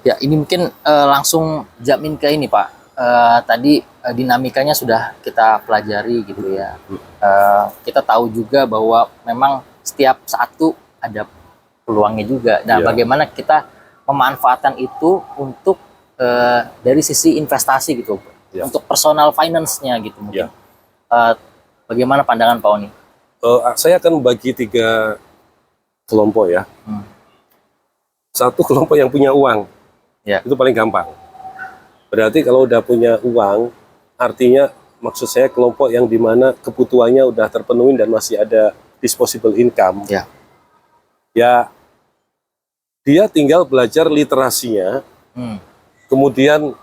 Ya, ini mungkin langsung jamin ke ini Pak. Tadi dinamikanya sudah kita pelajari gitu ya. Kita tahu juga bahwa memang setiap saat tuh ada peluangnya juga. Nah, Iya. bagaimana kita memanfaatkan itu untuk dari sisi investasi gitu, Iya. untuk personal finance-nya gitu mungkin. Iya. Bagaimana pandangan Pak Oni? Saya akan bagi 3 kelompok ya. Satu kelompok yang punya uang, Ya. itu paling gampang. Berarti kalau udah punya uang, artinya maksud saya kelompok yang dimana kebutuhannya udah terpenuhi dan masih ada disposable income. Ya. Ya, dia tinggal belajar literasinya, kemudian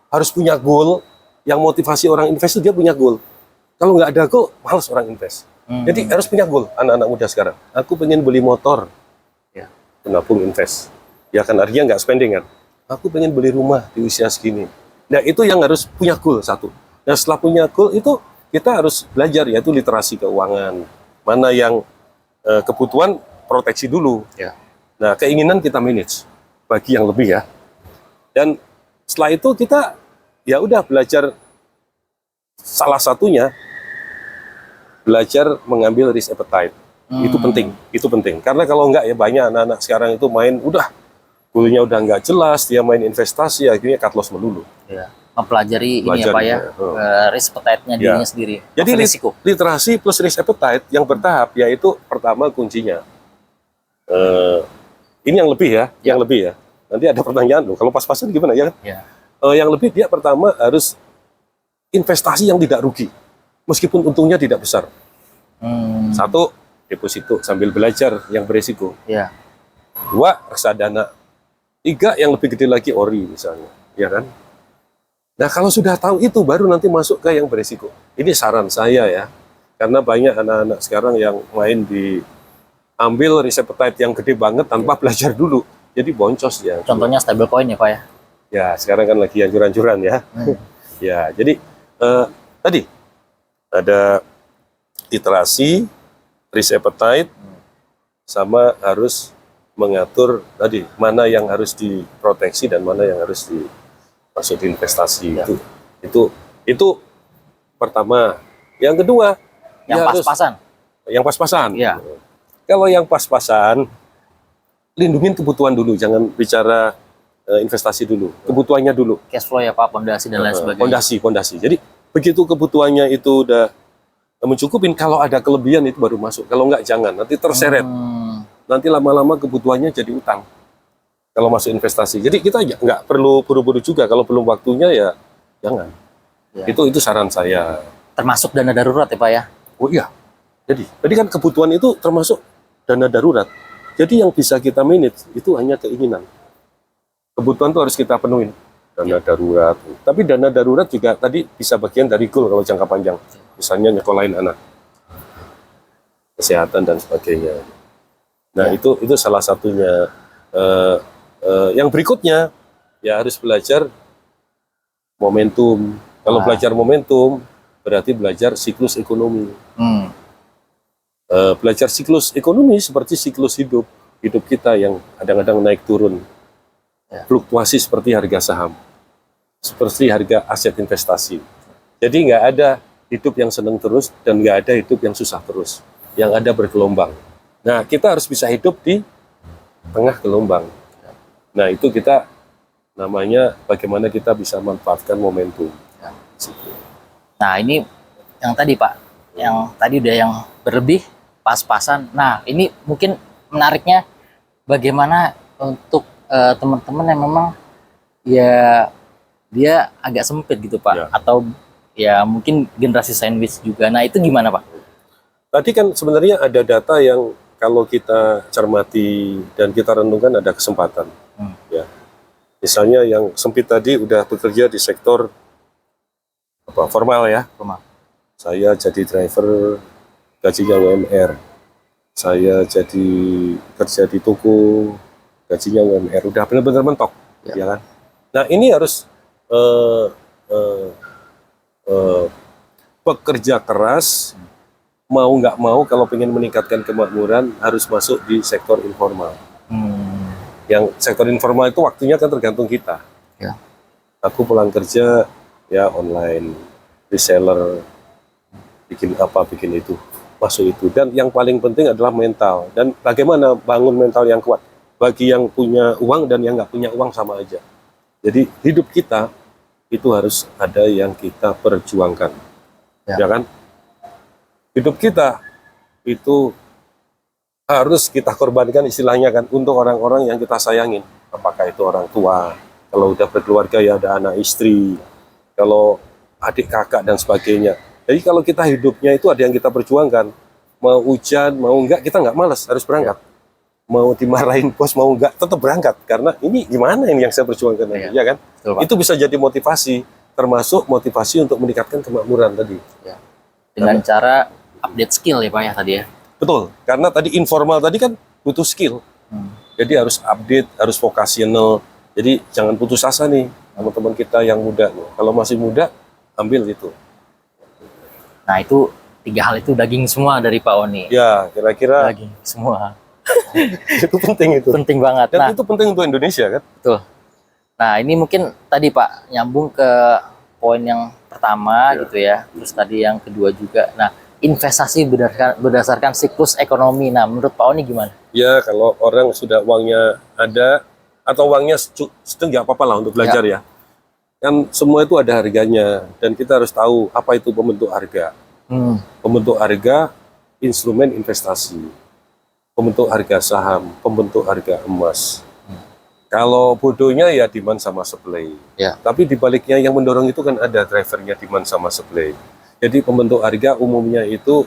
harus punya goal. Yang motivasi orang invest itu dia punya goal. Kalau nggak ada goal, malas orang invest. Jadi harus punya goal anak-anak muda sekarang. Aku pengen beli motor, ya, nabung invest. Ya kan artinya nggak spending kan. Aku pengen beli rumah di usia segini. Nah itu yang harus punya goal satu. Nah setelah punya goal itu kita harus belajar yaitu literasi keuangan. Mana yang kebutuhan proteksi dulu. Ya. Nah keinginan kita manage bagi yang lebih ya. Dan setelah itu kita ya udah belajar, salah satunya belajar mengambil risk appetite. Itu penting karena kalau enggak ya banyak anak-anak sekarang itu main udah goalnya udah nggak jelas, dia main investasi akhirnya cut loss melulu. Ya. Mempelajari ini ya Pak ya, risk appetite-nya dirinya sendiri. Jadi risiko. Literasi plus risk appetite yang bertahap yaitu pertama kuncinya. Ini yang lebih ya, yang lebih ya. Nanti ada pertanyaan loh, kalau pas-pasan gimana ya? Ya. Yang lebih dia pertama harus investasi yang tidak rugi, meskipun untungnya tidak besar. Satu, deposito sambil belajar yang beresiko. Ya. 2, reksadana. 3, yang lebih gede lagi ori misalnya, ya kan? Nah kalau sudah tahu itu baru nanti masuk ke yang beresiko. Ini saran saya ya, karena banyak anak-anak sekarang yang main di ambil risk appetite yang gede banget tanpa belajar dulu, jadi boncos ya. Contohnya stable coin ya Pak ya? Ya sekarang kan lagi anjuran-anjuran ya. Ya jadi tadi ada literasi, risk appetite, sama harus mengatur tadi mana yang harus diproteksi dan mana yang harus masuk di investasi. Ya. Itu pertama. Yang kedua yang pas-pasan. Yang pas-pasan. Ya. Kalau yang pas-pasan, lindungin kebutuhan dulu, jangan bicara investasi dulu, kebutuhannya dulu. Cash flow ya Pak, pondasi dan lain sebagainya. Pondasi. Jadi begitu kebutuhannya itu udah mencukupin, kalau ada kelebihan itu baru masuk. Kalau enggak jangan, nanti terseret. Nanti lama-lama kebutuhannya jadi utang kalau masuk investasi. Jadi kita nggak perlu buru-buru juga, kalau belum waktunya ya jangan. Ya. Itu saran saya. Termasuk dana darurat ya Pak ya? Oh iya. Jadi kan kebutuhan itu termasuk dana darurat. Jadi yang bisa kita manage itu hanya keinginan. Kebutuhan itu harus kita penuhin. Dana darurat. Tapi dana darurat juga tadi bisa bagian dari goal kalau jangka panjang. Misalnya nyekolahin anak, kesehatan dan sebagainya. Nah itu salah satunya. Yang berikutnya ya harus belajar momentum. Kalau belajar momentum berarti belajar siklus ekonomi. Belajar siklus ekonomi seperti siklus hidup kita yang kadang-kadang naik turun, fluktuasi seperti harga saham, seperti harga aset investasi. Jadi nggak ada hidup yang senang terus dan nggak ada hidup yang susah terus, yang ada bergelombang. Nah kita harus bisa hidup di tengah gelombang. Nah itu kita namanya bagaimana kita bisa manfaatkan momentum. Nah ini yang tadi Pak, yang tadi udah yang berlebih, pas-pasan. Nah ini mungkin menariknya bagaimana untuk teman-teman yang memang ya dia agak sempit gitu Pak, atau ya mungkin generasi sandwich juga. Nah itu gimana Pak? Tadi kan sebenarnya ada data yang kalau kita cermati dan kita renungkan ada kesempatan. Ya. Misalnya yang sempit tadi udah bekerja di sektor formal ya. Formal. Saya jadi driver, gajinya UMR. Saya jadi kerja di toko, gajinya UMR. Udah benar-benar mentok, ya kan? Nah ini harus bekerja keras, mau nggak mau kalau pengen meningkatkan kemakmuran harus masuk di sektor informal. Yang sektor informal itu waktunya kan tergantung kita. Ya. Aku pulang kerja ya online, reseller, bikin apa, bikin itu, masuk itu. Dan yang paling penting adalah mental. Dan bagaimana bangun mental yang kuat. Bagi yang punya uang dan yang nggak punya uang sama aja. Jadi hidup kita itu harus ada yang kita perjuangkan. Ya kan? Hidup kita itu harus kita korbankan istilahnya kan untuk orang-orang yang kita sayangin. Apakah itu orang tua, kalau udah berkeluarga ya ada anak istri, kalau adik kakak dan sebagainya. Jadi kalau kita hidupnya itu ada yang kita perjuangkan. Mau hujan, mau enggak, kita nggak malas, harus berangkat. Mau dimarahin bos, mau enggak, tetap berangkat. Karena ini gimana ini yang saya perjuangkan tadi, ya kan? Betul, Pak. Itu bisa jadi motivasi, termasuk motivasi untuk meningkatkan kemakmuran tadi. Ya. Dengan cara update skill ya Pak ya tadi ya. Betul, karena tadi informal tadi kan butuh skill. Jadi harus update, harus vokasional. Jadi jangan putus asa nih teman-teman kita yang muda. Kalau masih muda, ambil itu. Nah itu 3 hal itu daging semua dari Pak Oni. Ya, kira-kira Daging semua. itu penting itu. Penting banget. Dan Nah, itu penting untuk Indonesia kan? betul. Nah ini mungkin tadi Pak nyambung ke poin yang pertama gitu ya. Terus tadi yang kedua juga. Nah investasi berdasarkan siklus ekonomi. Nah menurut Pak Oni gimana? Ya, kalau orang sudah uangnya ada atau uangnya sedang nggak apa-apa lah untuk belajar ya. Kan semua itu ada harganya dan kita harus tahu apa itu pembentuk harga. Pembentuk harga instrumen investasi, pembentuk harga saham, pembentuk harga emas. Kalau bodohnya ya demand sama supply. Ya. Tapi dibaliknya yang mendorong itu kan ada drivernya demand sama supply. Jadi pembentuk harga umumnya itu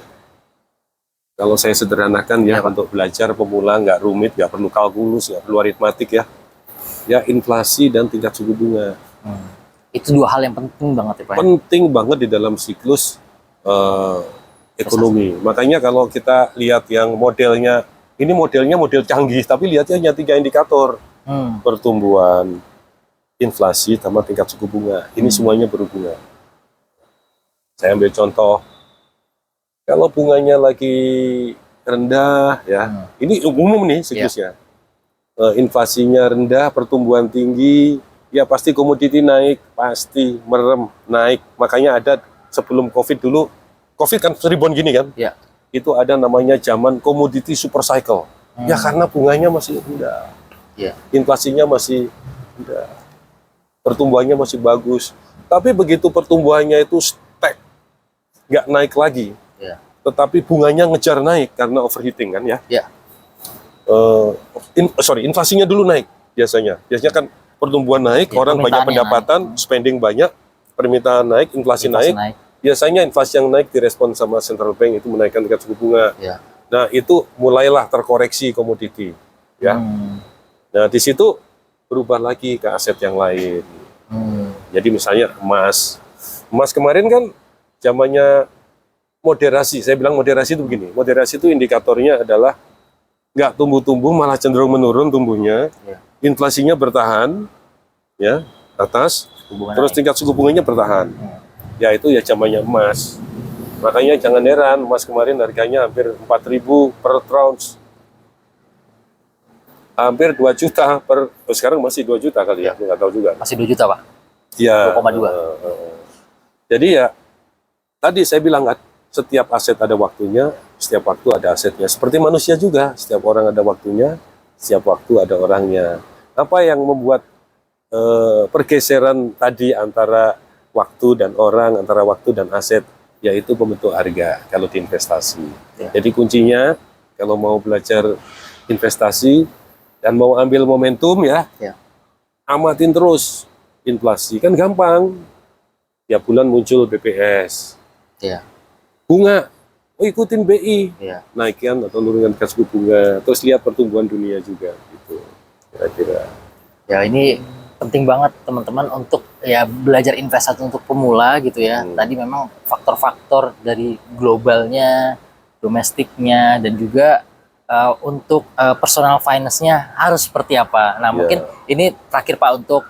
kalau saya sederhanakan ya, untuk belajar pemula nggak rumit, nggak perlu kalkulus, nggak perlu aritmatik ya. Ya inflasi dan tingkat suku bunga. Itu 2 hal yang penting banget ya Pak. Penting banget di dalam siklus ekonomi. Makanya kalau kita lihat yang modelnya, ini modelnya model canggih, tapi lihatnya hanya 3 indikator. Pertumbuhan, inflasi, sama tingkat suku bunga. Ini semuanya berhubungan. Saya ambil contoh, kalau bunganya lagi rendah, ya, ini umum nih siklusnya. Inflasinya rendah, pertumbuhan tinggi, ya pasti komoditi naik, pasti merem naik. Makanya ada sebelum COVID dulu, COVID kan rebound gini kan, itu ada namanya zaman komoditi super cycle. Ya karena bunganya masih rendah, inflasinya masih rendah, pertumbuhannya masih bagus. Tapi begitu pertumbuhannya itu stuck, nggak naik lagi, tetapi bunganya ngejar naik karena overheating kan ya. Inflasinya dulu naik biasanya. Biasanya kan pertumbuhan naik, orang banyak pendapatan, spending banyak, permintaan naik, inflasi naik. Biasanya inflasi yang naik direspon sama central bank itu menaikkan tingkat suku bunga. Nah itu mulailah terkoreksi komoditi. Ya. Nah di situ berubah lagi ke aset yang lain. Jadi misalnya emas. Emas kemarin kan zamannya moderasi. Saya bilang moderasi itu begini. Moderasi itu indikatornya adalah nggak tumbuh-tumbuh, malah cenderung menurun tumbuhnya. Inflasinya bertahan, ya atas. Terus tingkat suku bunganya bertahan. Ya itu ya zamannya emas. Makanya jangan heran emas kemarin harganya hampir 4.000 per trounce. Hampir 2 juta per, sekarang masih 2 juta kali ya, nggak tahu juga. Masih 2 juta Pak? Ya. 2,2. Jadi ya, tadi saya bilang setiap aset ada waktunya, setiap waktu ada asetnya. Seperti manusia juga, setiap orang ada waktunya, setiap waktu ada orangnya. Apa yang membuat pergeseran tadi antara waktu dan orang, antara waktu dan aset, yaitu pembentuk harga kalau di investasi. Jadi kuncinya kalau mau belajar investasi dan mau ambil momentum ya, amatin terus inflasi. Kan gampang, tiap bulan muncul BPS, bunga, ikutin BI, naikkan atau nurunkan tingkat suku bunga, terus lihat pertumbuhan dunia juga, gitu kira-kira. Ya ini penting banget teman-teman untuk ya belajar investasi untuk pemula gitu ya. Tadi memang faktor-faktor dari globalnya, domestiknya, dan juga untuk personal finance-nya harus seperti apa. Nah mungkin ini terakhir Pak untuk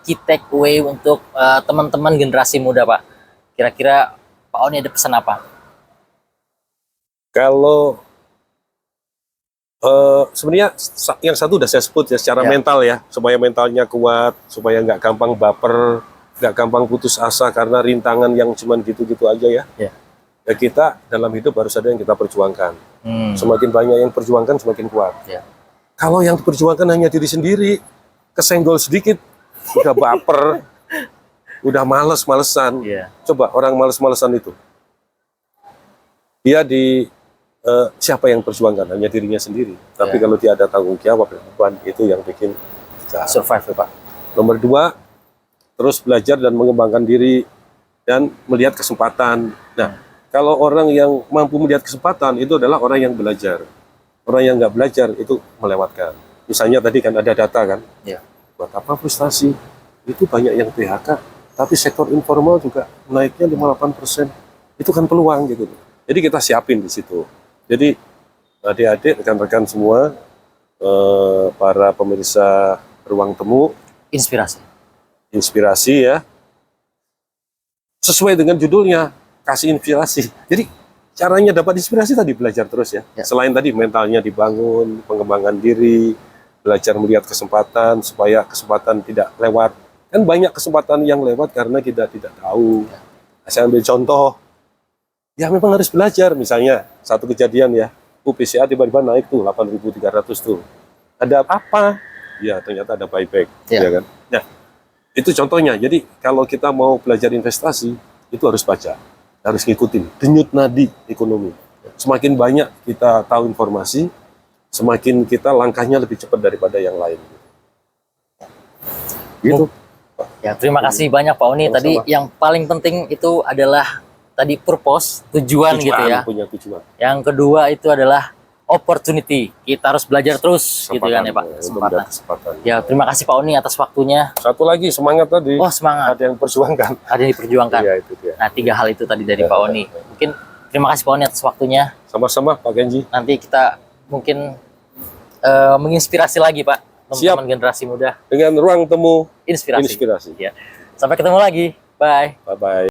key takeaway untuk teman-teman generasi muda Pak. Kira-kira Pak Oni ada pesan apa? Kalau Sebenarnya yang satu udah saya sebut ya, secara Ya. mental ya, supaya mentalnya kuat, supaya nggak gampang baper, nggak gampang putus asa karena rintangan yang cuman gitu-gitu aja ya. Ya. Ya kita dalam hidup harus ada yang kita perjuangkan. Semakin banyak yang perjuangkan, semakin kuat. Ya. Kalau yang diperjuangkan hanya diri sendiri, kesenggol sedikit, udah baper, udah males-malesan. Ya. Coba orang males-malesan itu, dia siapa yang perjuangkan? Hanya dirinya sendiri. Tapi Ya. kalau dia ada tanggung jawab dan beban, itu yang bikin kita. Survive ya Pak. Nomor 2, terus belajar dan mengembangkan diri dan melihat kesempatan. Nah, kalau orang yang mampu melihat kesempatan itu adalah orang yang belajar. Orang yang nggak belajar itu melewatkan. Misalnya tadi kan ada data kan, Ya. buat apa frustasi? Itu banyak yang PHK, tapi sektor informal juga naiknya 58%. Itu kan peluang gitu. Jadi kita siapin di situ. Jadi adik-adik, rekan-rekan semua, para pemirsa Ruang Temu, inspirasi ya. Sesuai dengan judulnya, kasih inspirasi. Jadi caranya dapat inspirasi tadi belajar terus ya. Ya. Selain tadi mentalnya dibangun, pengembangan diri, belajar melihat kesempatan supaya kesempatan tidak lewat. Kan banyak kesempatan yang lewat karena kita tidak tahu. Saya ambil contoh, ya memang harus belajar. Misalnya satu kejadian ya, PCA tiba-tiba naik tuh 8.300 tuh. Ada apa? Ya ternyata ada buyback, Ya. ya kan? Nah, itu contohnya. Jadi kalau kita mau belajar investasi, itu harus baca, harus ngikutin denyut nadi ekonomi. Semakin banyak kita tahu informasi, semakin kita langkahnya lebih cepat daripada yang lain. Gitu. Ya, terima kasih banyak Pak Oni. Tadi Sama-sama. yang paling penting itu adalah tadi purpose, tujuan gitu ya. Punya tujuan. Yang kedua itu adalah opportunity. Kita harus belajar terus gitu kan ya Pak. Untuk melihat kesempatan. Ya, terima kasih Pak Oni atas waktunya. Satu lagi semangat tadi. Oh, semangat. Ada yang perjuangkan. Ada yang diperjuangkan. Iya itu dia. Nah, 3 hal itu tadi dari Pak Oni. Mungkin terima kasih Pak Oni atas waktunya. Sama-sama Pak Genji. Nanti kita mungkin menginspirasi lagi Pak, teman-teman generasi muda. Dengan Ruang Temu Inspirasi. Inspirasi. Ya. Sampai ketemu lagi. Bye. Bye-bye.